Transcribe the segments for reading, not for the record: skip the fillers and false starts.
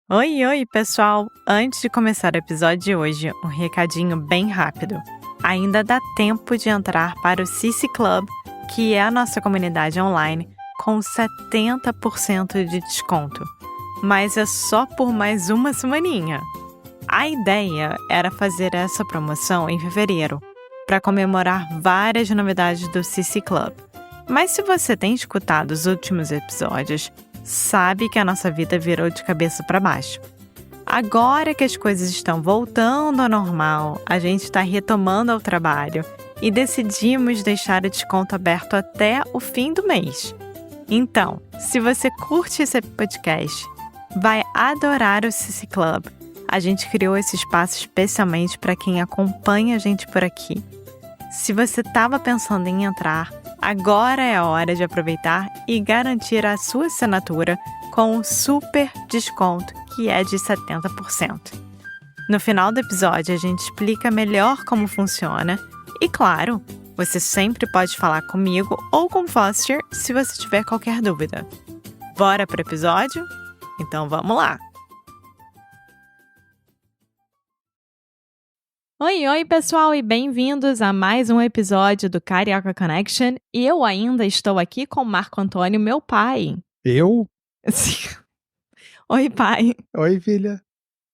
Oi, oi, pessoal! Antes de começar o episódio de hoje, um recadinho bem rápido. Ainda dá tempo de entrar para o Cici Club, que é a nossa comunidade online, com 70% de desconto. Mas é só por mais uma semaninha. A ideia era fazer essa promoção em fevereiro, para comemorar várias novidades do Cici Club. Mas se você tem escutado os últimos episódios, sabe que a nossa vida virou de cabeça para baixo. Agora que as coisas estão voltando ao normal, a gente está retomando ao trabalho e decidimos deixar o desconto aberto até o fim do mês. Então, se você curte esse podcast, vai adorar o Cici Club. A gente criou esse espaço especialmente para quem acompanha a gente por aqui. Se você estava pensando em entrar, agora é a hora de aproveitar e garantir a sua assinatura com um super desconto que é de 70%. No final do episódio, a gente explica melhor como funciona e, claro, você sempre pode falar comigo ou com o Foster se você tiver qualquer dúvida. Bora pro episódio? Então vamos lá! Oi, pessoal, e bem-vindos a mais um episódio do Carioca Connection. E eu ainda estou aqui com o Marco Antônio, meu pai. Eu? Sim. Oi, pai. Oi, filha.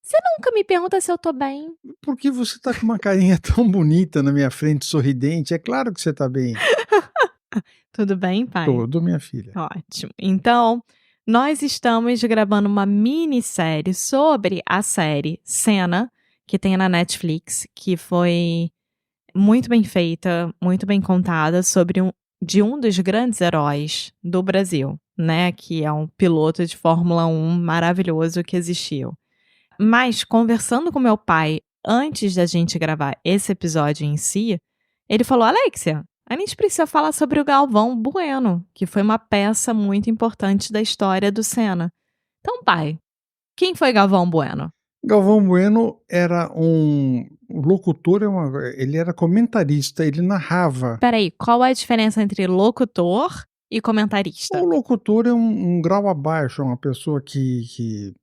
Você nunca me pergunta se eu tô bem. Por que você tá com uma carinha tão bonita na minha frente, sorridente? É claro que você tá bem. Tudo bem, pai? Tudo, minha filha. Ótimo. Então, nós estamos gravando uma minissérie sobre a série Senna, que tem na Netflix, que foi muito bem feita, muito bem contada, sobre um dos grandes heróis do Brasil, né? Que é um piloto de Fórmula 1 maravilhoso que existiu. Mas, conversando com meu pai antes da gente gravar esse episódio em si, ele falou: Alexia, a gente precisa falar sobre o Galvão Bueno, que foi uma peça muito importante da história do Senna. Então, pai, quem foi Galvão Bueno? Galvão Bueno era um locutor, ele era comentarista, ele narrava. Peraí, qual é a diferença entre locutor e comentarista? O locutor é um grau abaixo, é uma pessoa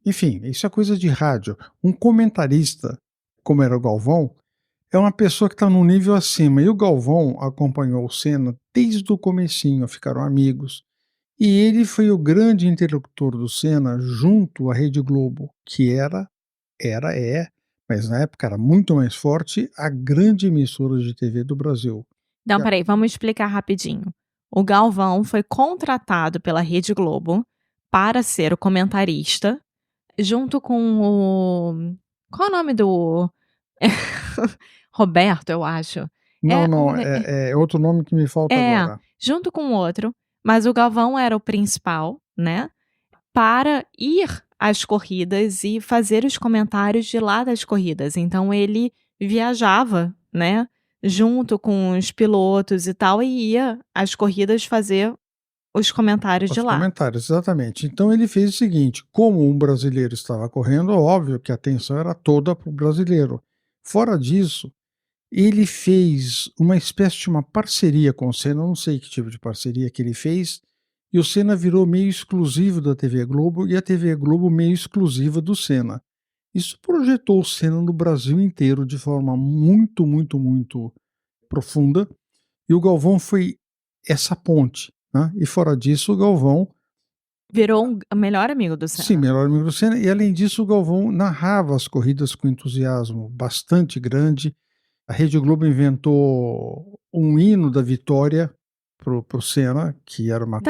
Enfim, isso é coisa de rádio. Um comentarista, como era o Galvão, é uma pessoa que está num nível acima. E o Galvão acompanhou o Senna desde o comecinho, ficaram amigos. E ele foi o grande interlocutor do Senna junto à Rede Globo, que mas na época era muito mais forte, a grande emissora de TV do Brasil. Não, peraí, vamos explicar rapidinho. O Galvão foi contratado pela Rede Globo para ser o comentarista, junto com o... Qual é o nome do... Roberto, eu acho. Não, é outro nome que me falta agora. Junto com o outro, mas o Galvão era o principal, né? Para ir às corridas e fazer os comentários de lá das corridas. Então ele viajava, né? Junto com os pilotos e tal, e ia às corridas fazer os comentários de lá. Os comentários, exatamente. Então ele fez o seguinte: como um brasileiro estava correndo, óbvio que a atenção era toda para o brasileiro. Fora disso, ele fez uma espécie de uma parceria com o Senna, não sei que tipo de parceria que ele fez, e o Senna virou meio exclusivo da TV Globo e a TV Globo meio exclusiva do Senna. Isso projetou o Senna no Brasil inteiro de forma muito, muito, muito profunda, e o Galvão foi essa ponte, né? E fora disso, o Galvão virou o melhor amigo do Senna. Sim, melhor amigo do Senna, e além disso o Galvão narrava as corridas com entusiasmo bastante grande. A Rede Globo inventou um hino da vitória pro Senna, que era uma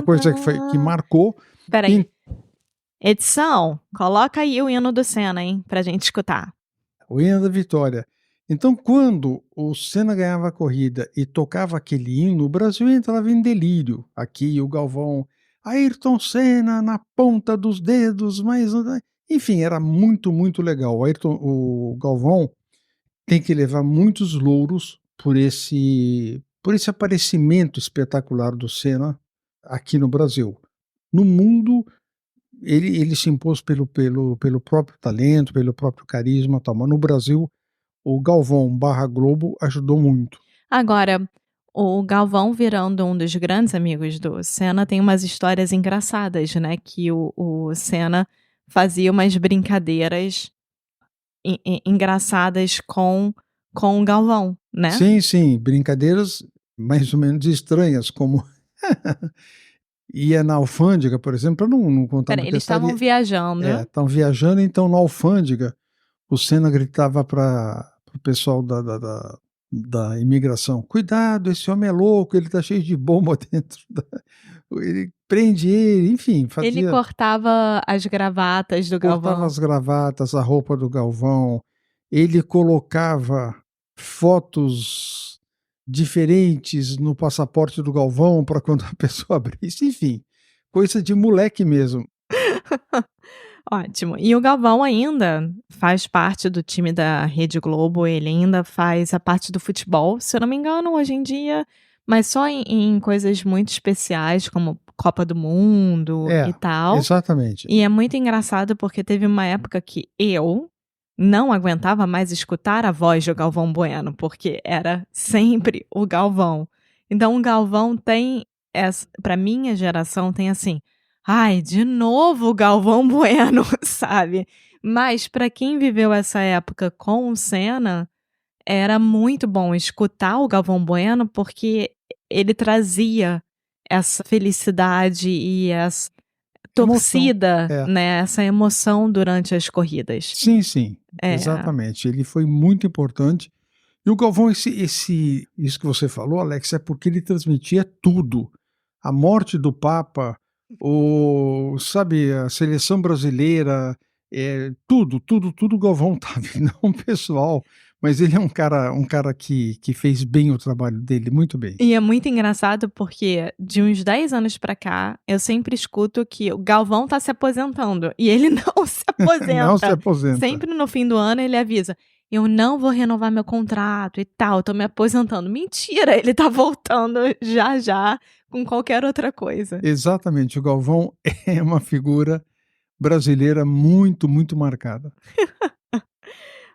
coisa que marcou. Peraí. Edição, coloca aí o hino do Senna, hein, pra gente escutar. O hino da vitória. Então, quando o Senna ganhava a corrida e tocava aquele hino, o Brasil entrava em delírio. Aqui o Galvão, Ayrton Senna na ponta dos dedos, mas enfim, era muito, muito legal. O Galvão tem que levar muitos louros por esse aparecimento espetacular do Senna aqui no Brasil. No mundo, ele se impôs pelo próprio talento, pelo próprio carisma, tal, mas no Brasil o Galvão / Globo ajudou muito. Agora, o Galvão virando um dos grandes amigos do Senna tem umas histórias engraçadas, né, que o Senna fazia umas brincadeiras engraçadas com o Galvão, né. Sim, sim, brincadeiras mais ou menos estranhas, como ia na alfândega, por exemplo, para não contar Espera, muita eles estavam história. viajando. Estavam viajando, então na alfândega, o Senna gritava para o pessoal da imigração: "Cuidado, esse homem é louco, ele está cheio de bomba dentro da", ele prende ele, enfim, Ele fazia, cortava as gravatas do cortava Galvão. as gravatas, a roupa do Galvão, ele colocava fotos diferentes no passaporte do Galvão para quando a pessoa abrisse, enfim, coisa de moleque mesmo. Ótimo. E o Galvão ainda faz parte do time da Rede Globo, ele ainda faz a parte do futebol, se eu não me engano, hoje em dia, mas só em coisas muito especiais, como Copa do Mundo É, e tal. exatamente. E é muito engraçado porque teve uma época que eu não aguentava mais escutar a voz do Galvão Bueno, porque era sempre o Galvão. Então o Galvão tem essa, para minha geração tem assim: "Ai, de novo o Galvão Bueno", sabe. Mas para quem viveu essa época com o Senna, era muito bom escutar o Galvão Bueno, porque ele trazia essa felicidade e essa Emoção. torcida, É. né, essa emoção durante as corridas. Sim, sim, É. exatamente. Ele foi muito importante. E o Galvão, isso que você falou, Alex, é porque ele transmitia tudo. A morte do Papa, sabe, a seleção brasileira, tudo, tudo, tudo o Galvão estava, não o pessoal, mas ele é um cara que fez bem o trabalho dele, muito bem. E é muito engraçado porque de uns 10 anos pra cá, eu sempre escuto que o Galvão tá se aposentando e ele não se Não se aposenta. aposenta. Sempre no fim do ano ele avisa: "Eu não vou renovar meu contrato e tal, tô me aposentando". Mentira, ele tá voltando já já com qualquer outra coisa. Exatamente, o Galvão é uma figura brasileira muito, muito marcada.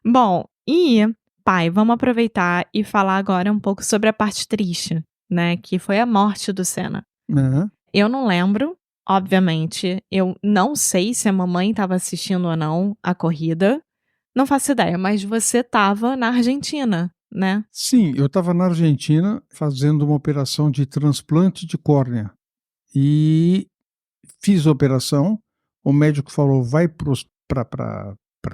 Bom, e, pai, vamos aproveitar e falar agora um pouco sobre a parte triste, né, que foi a morte do Senna. Aham. Eu não lembro, obviamente, eu não sei se a mamãe estava assistindo ou não a corrida, não faço ideia, mas você estava na Argentina, né? Sim, eu estava na Argentina fazendo uma operação de transplante de córnea e fiz a operação. O médico falou: "Vai Pro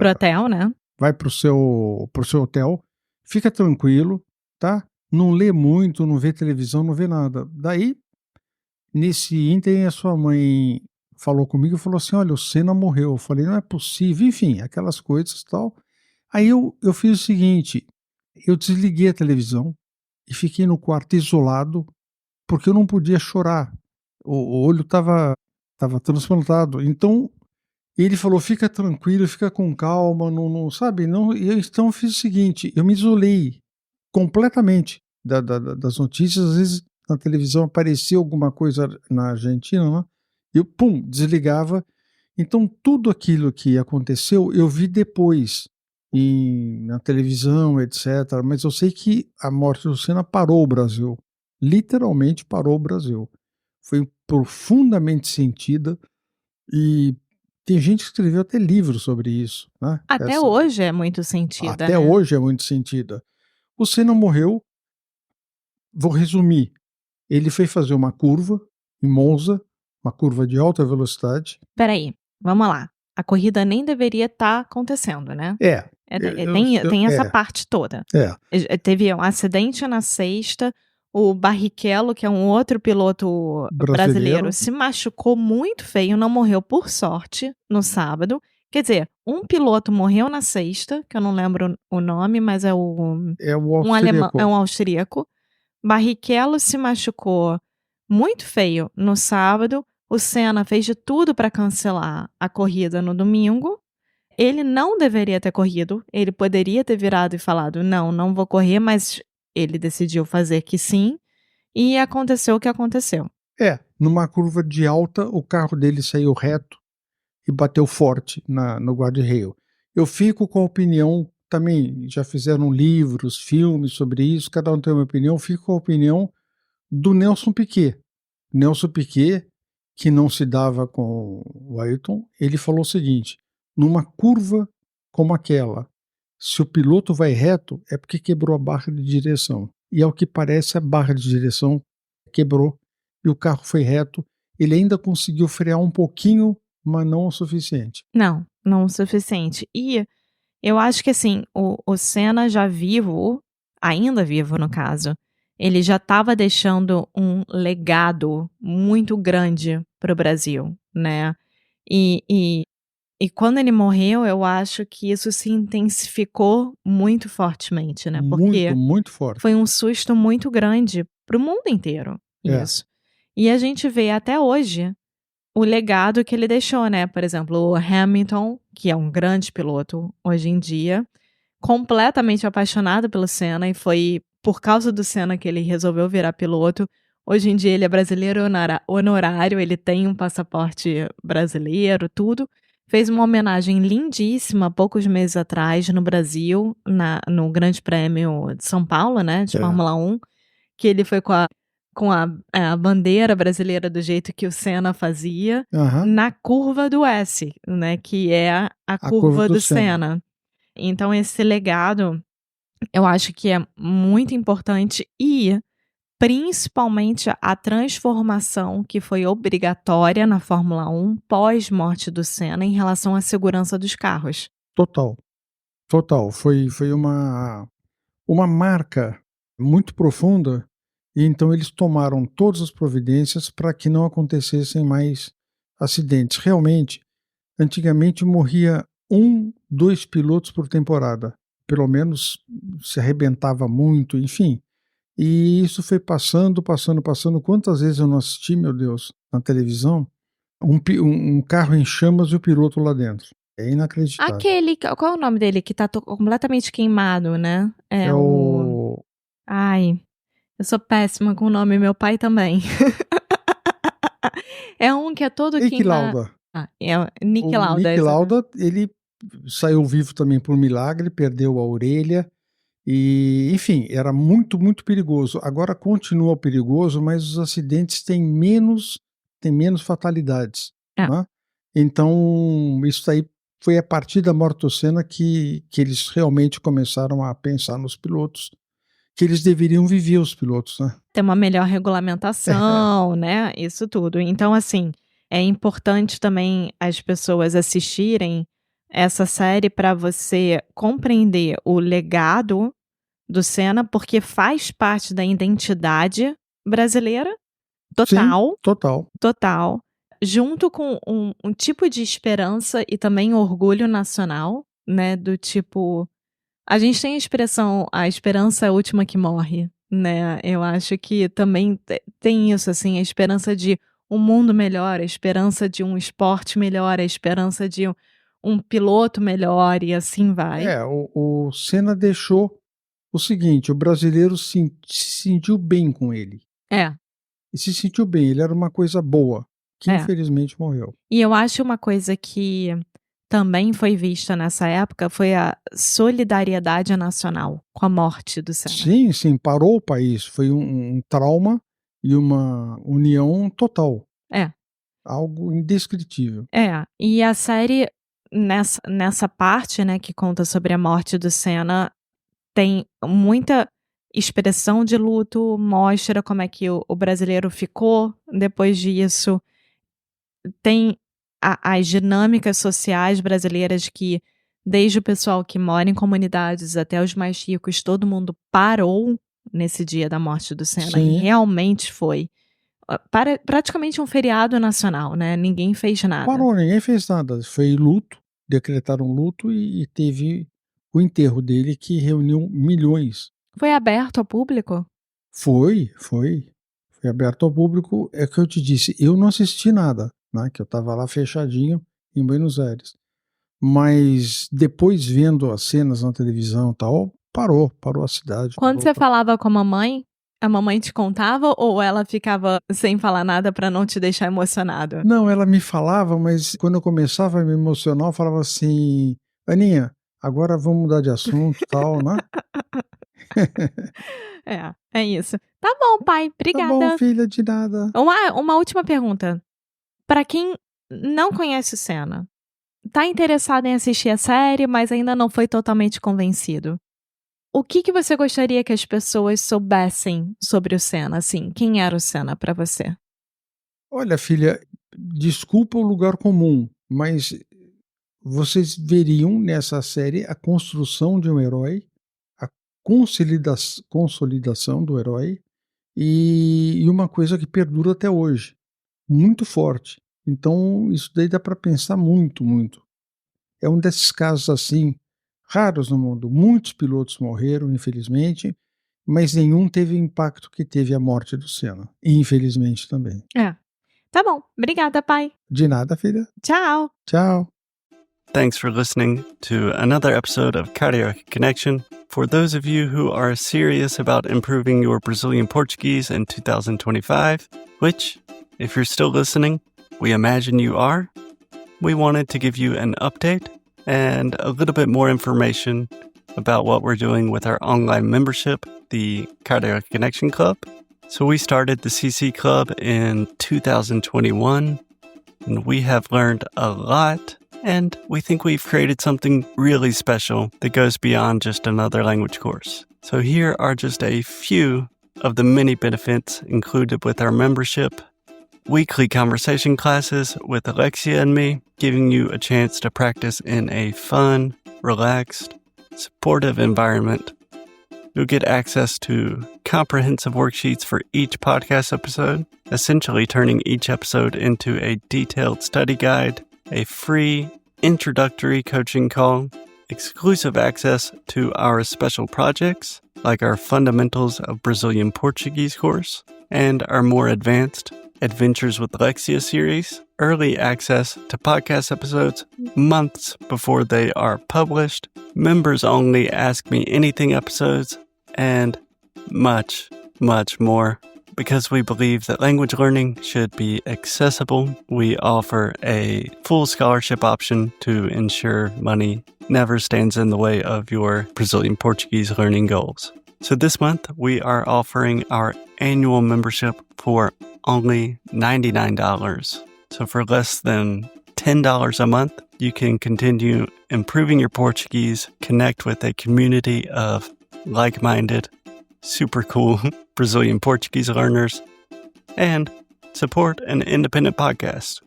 hotel, né? vai pro seu hotel, fica tranquilo, tá? Não lê muito, não vê televisão, não vê nada". Daí, nesse ínterim, a sua mãe falou comigo e falou assim: "Olha, o Senna morreu". Eu falei: "Não é possível", enfim, aquelas coisas, tal. Aí eu fiz o seguinte, eu desliguei a televisão e fiquei no quarto isolado, porque eu não podia chorar. O olho estava transplantado. Então, ele falou: "Fica tranquilo, fica com calma, não sabe, não", e eu então eu fiz o seguinte, eu me isolei completamente das notícias. Às vezes na televisão aparecia alguma coisa na Argentina, né, eu pum, desligava. Então tudo aquilo que aconteceu eu vi depois, na televisão, etcétera, mas eu sei que a morte do Senna parou o Brasil, literalmente parou o Brasil. Foi profundamente sentida e tem gente que escreveu até livro sobre isso, né, Até hoje é muito sentida, até né? hoje é muito sentida. O Senna morreu, vou resumir, ele foi fazer uma curva em Monza, uma curva de alta velocidade. Espera aí, vamos lá. A corrida nem deveria estar acontecendo, né? É, eu Tem essa parte toda. é, Teve um acidente na sexta, o Barrichello, que é um outro piloto brasileiro, brasileiro, se machucou muito feio, não morreu por sorte no sábado. Quer dizer, um piloto morreu na sexta, que eu não lembro o nome, mas é é o um alemão, é austríaco. um austríaco. Barrichello se machucou muito feio no sábado. O Senna fez de tudo para cancelar a corrida no domingo. Ele não deveria ter corrido, ele poderia ter virado e falado: "Não, não vou correr", mas ele decidiu fazer que sim, e aconteceu o que aconteceu. Numa curva de alta, o carro dele saiu reto e bateu forte no guarda-reio. Eu fico com a opinião, também já fizeram livros, filmes sobre isso, cada um tem uma opinião, fico com a opinião do Nelson Piquet. Nelson Piquet, que não se dava com o Ayrton, ele falou o seguinte: numa curva como aquela, se o piloto vai reto, é porque quebrou a barra de direção. E ao que parece, a barra de direção quebrou e o carro foi reto. Ele ainda conseguiu frear um pouquinho, mas não o suficiente. Não, não o suficiente. E eu acho que assim, o Senna já vivo, ainda vivo no caso, ele já estava deixando um legado muito grande para o Brasil, né. E e e quando ele morreu, eu acho que isso se intensificou muito fortemente, né, Muito, porque muito forte. foi um susto muito grande para o mundo inteiro, É, isso. E a gente vê até hoje o legado que ele deixou, né, por exemplo, o Hamilton, que é um grande piloto hoje em dia, completamente apaixonado pelo Senna e foi por causa do Senna que ele resolveu virar piloto. Hoje em dia ele é brasileiro honorário, ele tem um passaporte brasileiro, tudo. Fez uma homenagem lindíssima poucos meses atrás no Brasil, no Grande Prêmio de São Paulo, né, de é. Fórmula 1, que ele foi com a bandeira brasileira do jeito que o Senna fazia, Aham. na curva do S, né, que é a A curva curva do do Senna. Senna. Então esse legado, eu acho que é muito importante e, principalmente, a transformação que foi obrigatória na Fórmula 1 pós-morte do Senna em relação à segurança dos carros. Total, total. Foi uma marca muito profunda, e então eles tomaram todas as providências para que não acontecessem mais acidentes. Realmente, antigamente morria um, 2 pilotos por temporada, pelo menos se arrebentava muito, enfim. E isso foi passando, passando, passando. Quantas vezes eu não assisti, meu Deus, na televisão, um carro em chamas e o piloto lá dentro. É inacreditável. Aquele qual é o nome dele que tá completamente queimado, né? É É o o ai, eu sou péssima com o nome, meu pai também. É um que é todo Niki queima Lauda. é o Niki O Lauda, Niki Lauda, ele saiu vivo também por milagre, perdeu a orelha e, enfim, era muito, muito perigoso. Agora continua perigoso, mas os acidentes têm menos fatalidades, é. né. Então, isso aí foi a partir da morte do Senna que eles realmente começaram a pensar nos pilotos, que eles deveriam viver, os pilotos, né. Ter uma melhor regulamentação, né, isso tudo. Então, assim, é importante também as pessoas assistirem essa série para você compreender o legado do Senna, porque faz parte da identidade brasileira, Sim, total, total. total, junto com um tipo de esperança e também orgulho nacional, né, do tipo a gente tem a esperança é a última que morre, né, eu acho que também tem isso, assim, a esperança de um mundo melhor, a esperança de um esporte melhor, a esperança de um piloto melhor e assim vai. É, o Senna deixou o seguinte: o brasileiro se sentiu bem com ele, É, e se sentiu bem, ele era uma coisa boa, que é. infelizmente morreu. E eu acho uma coisa que também foi vista nessa época foi a solidariedade nacional com a morte do Senna. Sim, sim, parou o país, foi um trauma e uma união total, É. algo indescritível. É, e a série nessa parte, né, que conta sobre a morte do Senna, tem muita expressão de luto, mostra como é que o brasileiro ficou depois disso, tem as dinâmicas sociais brasileiras que, desde o pessoal que mora em comunidades até os mais ricos, todo mundo parou nesse dia da morte do Senna e Sim, realmente foi, praticamente um feriado nacional, né, ninguém fez nada. parou, ninguém fez nada, foi luto, decretaram luto e teve o enterro dele, que reuniu milhões. Foi aberto ao público? Foi, foi aberto ao público, é que eu te disse, eu não assisti nada, né, que eu estava lá fechadinho em Buenos Aires, mas depois vendo as cenas na televisão e tal, parou a cidade, Quando parou você to falava com a mamãe te contava ou ela ficava sem falar nada pra não te deixar emocionado? não, ela me falava, mas quando eu começava a me emocionar, eu falava assim: "Aninha, agora vamos mudar de assunto, tal", né. É isso. Tá bom, pai. Tá Obrigada. bom, filha, de nada. Uma última pergunta. Pra quem não conhece o Senna, tá interessado em assistir a série, mas ainda não foi totalmente convencido. O que você gostaria que as pessoas soubessem sobre o Senna, assim? Quem era o Senna pra você? Olha, filha, desculpa o lugar comum, mas vocês veriam nessa série a construção de um herói, a consolidação do herói e uma coisa que perdura até hoje, muito forte. Então isso daí dá para pensar muito, muito. É um desses casos, assim, raros no mundo. Muitos pilotos morreram, infelizmente, mas nenhum teve o impacto que teve a morte do Senna, infelizmente também. Tá bom. Obrigada, pai. De nada, filha. Tchau. Tchau. Thanks for listening to another episode of Carioca Connection. For those of you who are serious about improving your Brazilian Portuguese in 2025, which, if you're still listening, we imagine you are, we wanted to give you an update and a little bit more information about what we're doing with our online membership, the Carioca Connection Club. So we started the CC Club in 2021, and we have learned a lot. And we think we've created something really special that goes beyond just another language course. So here are just a few of the many benefits included with our membership. Weekly conversation classes with Alexia and me, giving you a chance to practice in a fun, relaxed, supportive environment. You'll get access to comprehensive worksheets for each podcast episode, essentially turning each episode into a detailed study guide, a free introductory coaching call, exclusive access to our special projects, like our Fundamentals of Brazilian Portuguese course, and our more advanced Adventures with Alexia series, early access to podcast episodes months before they are published, members only Ask Me Anything episodes, and much, much more. Because we believe that language learning should be accessible, we offer a full scholarship option to ensure money never stands in the way of your Brazilian Portuguese learning goals. So this month, we are offering our annual membership for only $99. So for less than $10 a month, you can continue improving your Portuguese, connect with a community of like-minded, super cool Brazilian Portuguese learners, and support an independent podcast.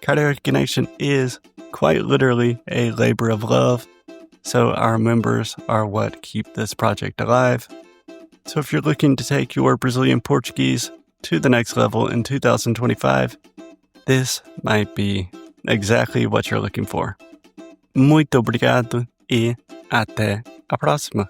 Carioca Connection is quite literally a labor of love, so our members are what keep this project alive. So if you're looking to take your Brazilian Portuguese to the next level in 2025, this might be exactly what you're looking for. Muito obrigado e até a próxima.